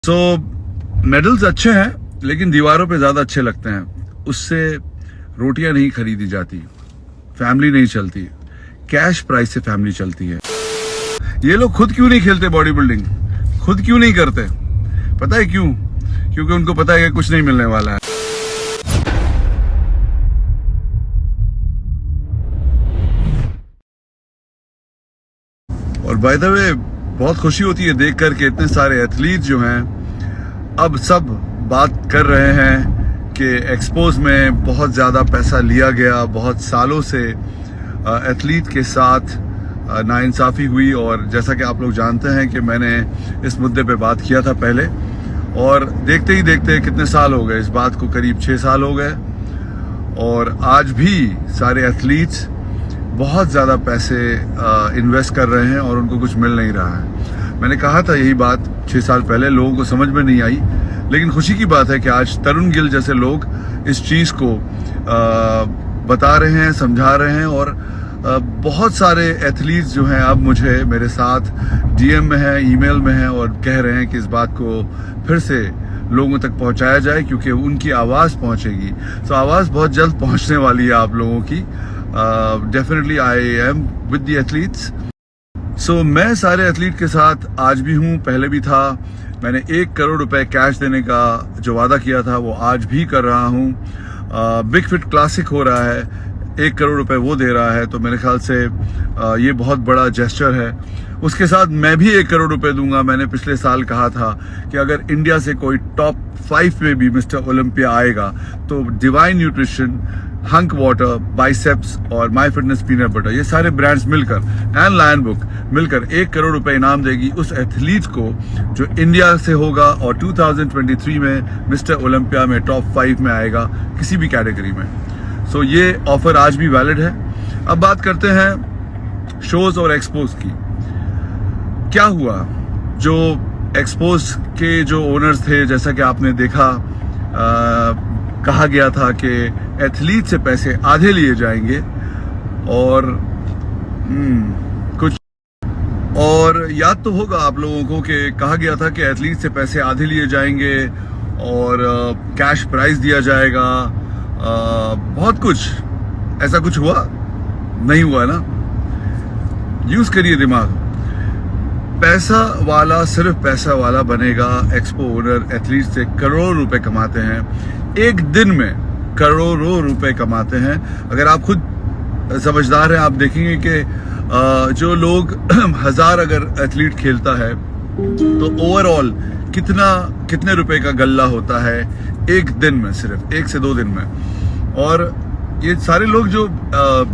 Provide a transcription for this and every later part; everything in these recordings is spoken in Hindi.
सो मेडल्स अच्छे हैं लेकिन दीवारों पे ज्यादा अच्छे लगते हैं। उससे रोटियां नहीं खरीदी जाती, फैमिली नहीं चलती, कैश प्राइस से फैमिली चलती है। ये लोग खुद क्यों नहीं खेलते बॉडी बिल्डिंग, खुद क्यों नहीं करते? पता है क्यों? क्योंकि उनको पता है कि कुछ नहीं मिलने वाला है। और बाय द वे बहुत खुशी होती है देख कर के इतने सारे एथलीट जो हैं अब सब बात कर रहे हैं कि एक्सपोज में बहुत ज़्यादा पैसा लिया गया, बहुत सालों से एथलीट के साथ नाइंसाफ़ी हुई। और जैसा कि आप लोग जानते हैं कि मैंने इस मुद्दे पे बात किया था पहले, और देखते ही देखते कितने साल हो गए इस बात को, करीब 6 साल हो गए। और आज भी सारे एथलीट्स बहुत ज़्यादा पैसे इन्वेस्ट कर रहे हैं और उनको कुछ मिल नहीं रहा है। मैंने कहा था यही बात 6 साल पहले, लोगों को समझ में नहीं आई, लेकिन खुशी की बात है कि आज तरुण गिल जैसे लोग इस चीज़ को बता रहे हैं, समझा रहे हैं। और बहुत सारे एथलीट्स जो हैं अब मुझे मेरे साथ डीएम में हैं, ईमेल में हैं और कह रहे हैं कि इस बात को फिर से लोगों तक पहुंचाया जाए क्योंकि उनकी आवाज़ पहुंचेगी। तो आवाज़ बहुत जल्द पहुंचने वाली है आप लोगों की। Definitely I am with the athletes. So मैं सारे एथलीट के साथ आज भी हूँ, पहले भी था। मैंने 1 करोड़ रुपए कैश देने का जो वादा किया था वो आज भी कर रहा हूँ। बिग फिट क्लासिक हो रहा है, 1 करोड़ रुपए वो दे रहा है, तो मेरे ख्याल से ये बहुत बड़ा जेस्चर है। उसके साथ मैं भी 1 करोड़ रुपए दूंगा। मैंने पिछले साल कहा था कि अगर इंडिया से कोई टॉप 5 में भी मिस्टर ओलंपिया आएगा तो divine nutrition, hunk water, biceps और माई फिटनेस पीनट बटर, ये सारे ब्रांड्स मिलकर एंड लायन बुक मिलकर 1 करोड़ रुपए इनाम देगी उस एथलीट को जो इंडिया से होगा और 2023 में मिस्टर ओलंपिया में टॉप 5 में आएगा किसी भी कैटेगरी में। सो ये ऑफर आज भी वैलिड है। अब बात करते हैं शोज और एक्सपोज की। क्या हुआ? जो एक्सपोज के जो ओनर्स थे, जैसा कि आपने देखा, कहा गया था कि एथलीट से पैसे आधे लिए जाएंगे और कुछ और याद तो होगा आप लोगों को कि कहा गया था कि एथलीट से पैसे आधे लिए जाएंगे और कैश प्राइज दिया जाएगा। बहुत कुछ ऐसा कुछ हुआ नहीं हुआ ना? यूज करिए दिमाग। पैसा वाला सिर्फ पैसा वाला बनेगा। एक्सपो ओनर एथलीट से करोड़ों रुपए कमाते हैं, एक दिन में करोड़ों रुपए कमाते हैं। अगर आप खुद समझदार हैं आप देखेंगे कि जो लोग 1000 अगर एथलीट खेलता है तो ओवरऑल कितने रुपए का गल्ला होता है एक दिन में, सिर्फ 1 से 2 दिन में। और ये सारे लोग जो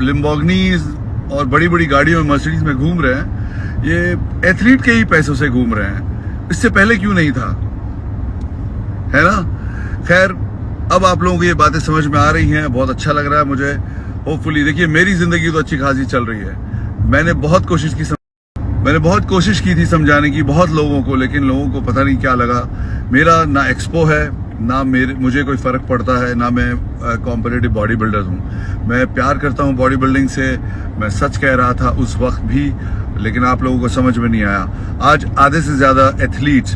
लिम्बोर्गिनीज और बड़ी बड़ी गाड़ियों में, मर्सिडीज में घूम रहे हैं, ये एथलीट के ही पैसों से घूम रहे हैं। इससे पहले क्यों नहीं था, है ना? खैर, अब आप लोगों को ये बातें समझ में आ रही हैं, बहुत अच्छा लग रहा है मुझे। होपफुली देखिए, मेरी जिंदगी तो अच्छी खासी चल रही है। मैंने बहुत कोशिश की थी समझाने की बहुत लोगों को, लेकिन लोगों को पता नहीं क्या लगा। मेरा ना एक्सपो है, ना मुझे कोई फर्क पड़ता है, ना मैं कॉम्पिटिटिव बॉडी बिल्डर हूँ। मैं प्यार करता हूँ बॉडी बिल्डिंग से, मैं सच कह रहा था उस वक्त भी, लेकिन आप लोगों को समझ में नहीं आया। आज आधे से ज़्यादा एथलीट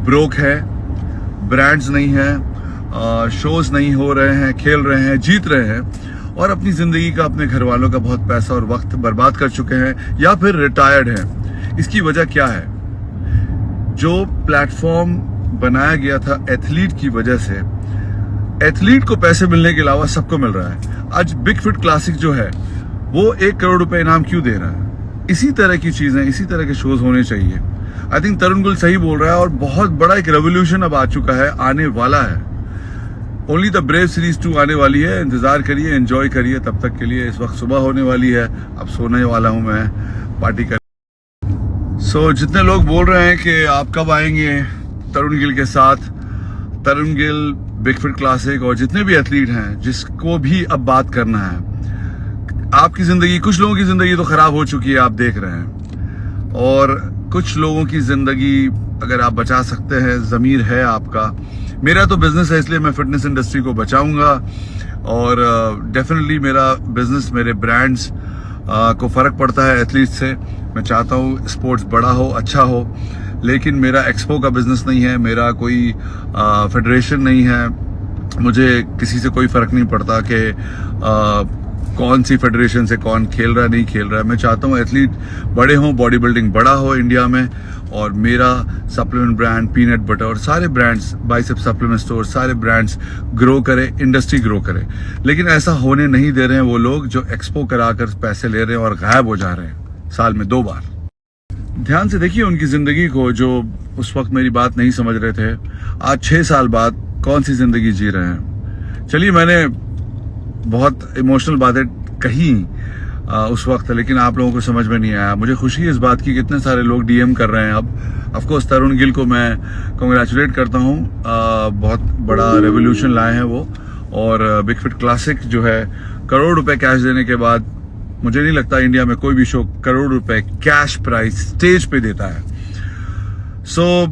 ब्रोक है, ब्रांड्स नहीं हैं, शोज नहीं हो रहे हैं, खेल रहे हैं, जीत रहे हैं और अपनी ज़िंदगी का, अपने घर वालों का बहुत पैसा और वक्त बर्बाद कर चुके हैं या फिर रिटायर्ड हैं। इसकी वजह क्या है? जो प्लेटफॉर्म बनाया गया था एथलीट की वजह से, एथलीट को पैसे मिलने के अलावा सबको मिल रहा है। आज बिग फिट क्लासिक जो है वो 1 करोड़ रुपए इनाम क्यों दे रहा है? इसी तरह की चीजें, इसी तरह के शोज होने चाहिए। आई थिंक तरुण गिल सही बोल रहा है और बहुत बड़ा एक रेवोल्यूशन अब आ चुका है, आने वाला है। ओनली द ब्रेव सीरीज 2 आने वाली है, इंतजार करिए, एंजॉय करिए तब तक के लिए। इस वक्त सुबह होने वाली है, अब सोने वाला हूं मैं, पार्टी कर। सो जितने लोग बोल रहे हैं कि आप कब आएंगे तरुण गिल के साथ, तरुण गिल, बिग फिट क्लासिक और जितने भी एथलीट हैं, जिसको भी अब बात करना है, आपकी जिंदगी, कुछ लोगों की जिंदगी तो खराब हो चुकी है, आप देख रहे हैं, और कुछ लोगों की जिंदगी अगर आप बचा सकते हैं, जमीर है आपका। मेरा तो बिजनेस है, इसलिए मैं फिटनेस इंडस्ट्री को बचाऊंगा और डेफिनेटली मेरा बिजनेस, मेरे ब्रांड्स को फर्क पड़ता है एथलीट से। मैं चाहता हूँ स्पोर्ट्स बड़ा हो, अच्छा हो, लेकिन मेरा एक्सपो का बिजनेस नहीं है, मेरा कोई फेडरेशन नहीं है, मुझे किसी से कोई फर्क नहीं पड़ता कि कौन सी फेडरेशन से कौन खेल रहा है नहीं खेल रहा है। मैं चाहता हूँ एथलीट बड़े हों, बॉडी बिल्डिंग बड़ा हो इंडिया में, और मेरा सप्लीमेंट ब्रांड पीनट बटर और सारे ब्रांड्स, बाइसेप सप्लीमेंट स्टोर, सारे ब्रांड्स ग्रो करे, इंडस्ट्री ग्रो करे। लेकिन ऐसा होने नहीं दे रहे हैं वो लोग जो एक्सपो कराकर पैसे ले रहे हैं और गायब हो जा रहे हैं साल में 2 बार। ध्यान से देखिए उनकी जिंदगी को, जो उस वक्त मेरी बात नहीं समझ रहे थे, आज 6 साल बाद कौन सी जिंदगी जी रहे हैं। चलिए, मैंने बहुत इमोशनल बातें कही उस वक्त, लेकिन आप लोगों को समझ में नहीं आया। मुझे खुशी है इस बात की, कितने सारे लोग डीएम कर रहे हैं अब। ऑफ कोर्स तरुण गिल को मैं कांग्रेचुलेट करता हूँ, बहुत बड़ा रेवोल्यूशन लाए हैं वो। और बिग फिट क्लासिक जो है, करोड़ रुपए कैश देने के बाद मुझे नहीं लगता इंडिया में कोई भी शो करोड़ रुपए कैश प्राइस स्टेज पे देता है। सो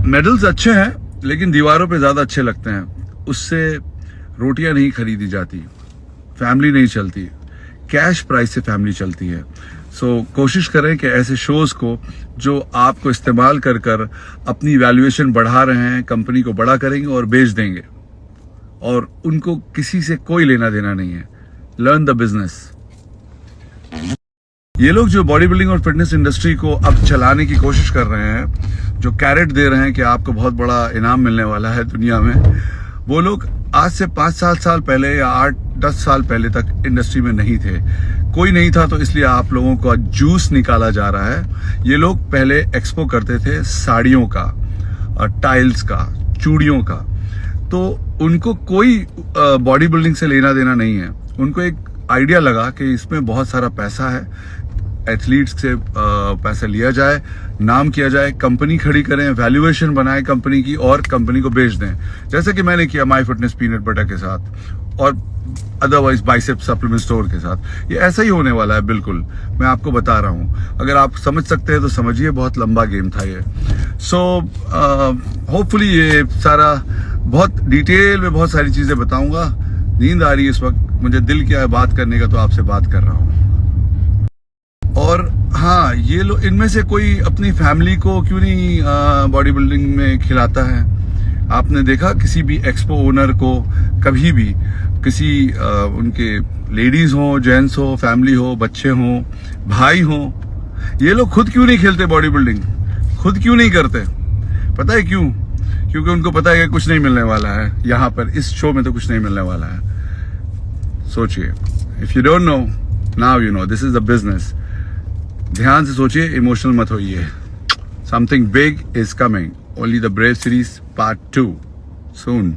मेडल्स अच्छे हैं, लेकिन दीवारों पे ज्यादा अच्छे लगते हैं। उससे रोटियां नहीं खरीदी जाती, फैमिली नहीं चलती, कैश प्राइस से फैमिली चलती है। सो कोशिश करें कि ऐसे शोज को जो आपको इस्तेमाल कर कर अपनी वैल्यूएशन बढ़ा रहे हैं, कंपनी को बड़ा करेंगे और बेच देंगे, और उनको किसी से कोई लेना देना नहीं है। Learn the business. ये लोग जो बॉडी बिल्डिंग और फिटनेस इंडस्ट्री को अब चलाने की कोशिश कर रहे हैं, जो कैरेट दे रहे हैं कि आपको बहुत बड़ा इनाम मिलने वाला है दुनिया में, वो लोग आज से 5-7 साल पहले या 8-10 साल पहले तक इंडस्ट्री में नहीं थे। कोई नहीं था, तो इसलिए आप लोगों का जूस निकाला जा रहा है। ये लोग पहले एक्सपो करते थे साड़ियों का, टाइल्स का, चूड़ियों का, तो उनको कोई बॉडी बिल्डिंग से लेना देना नहीं है। उनको एक आइडिया लगा कि इसमें बहुत सारा पैसा है, एथलीट्स से पैसा लिया जाए, नाम किया जाए, कंपनी खड़ी करें, वैल्यूएशन बनाए कंपनी की और कंपनी को बेच दें, जैसे कि मैंने किया माई फिटनेस पीनट बटर के साथ और अदरवाइज बाइसेप सप्लीमेंट स्टोर के साथ। ये ऐसा ही होने वाला है, बिल्कुल मैं आपको बता रहा हूं। अगर आप समझ सकते हैं तो समझिए, बहुत लंबा गेम था ये। सो होपफुली ये सारा बहुत डिटेल में बहुत सारी चीजें बताऊंगा। नींद आ रही है इस वक्त, मुझे दिल किया है बात करने का, तो आपसे बात कर रहा हूं। और हाँ, ये लोग, इनमें से कोई अपनी फैमिली को क्यों नहीं बॉडी बिल्डिंग में खिलाता है? आपने देखा किसी भी एक्सपो ओनर को कभी भी किसी उनके लेडीज हो, जेंट्स हो, फैमिली हो, बच्चे हो, भाई हो, ये लोग खुद क्यों नहीं खेलते बॉडी बिल्डिंग? खुद क्यों नहीं करते? पता है क्यों? क्योंकि उनको पता है कि कुछ नहीं मिलने वाला है यहाँ पर, इस शो में तो कुछ नहीं मिलने वाला है। सोचिए, if you don't know, now you know, this is the business. ध्यान से सोचिए, इमोशनल मत होइए। Something big is coming, only the brave series part 2 soon.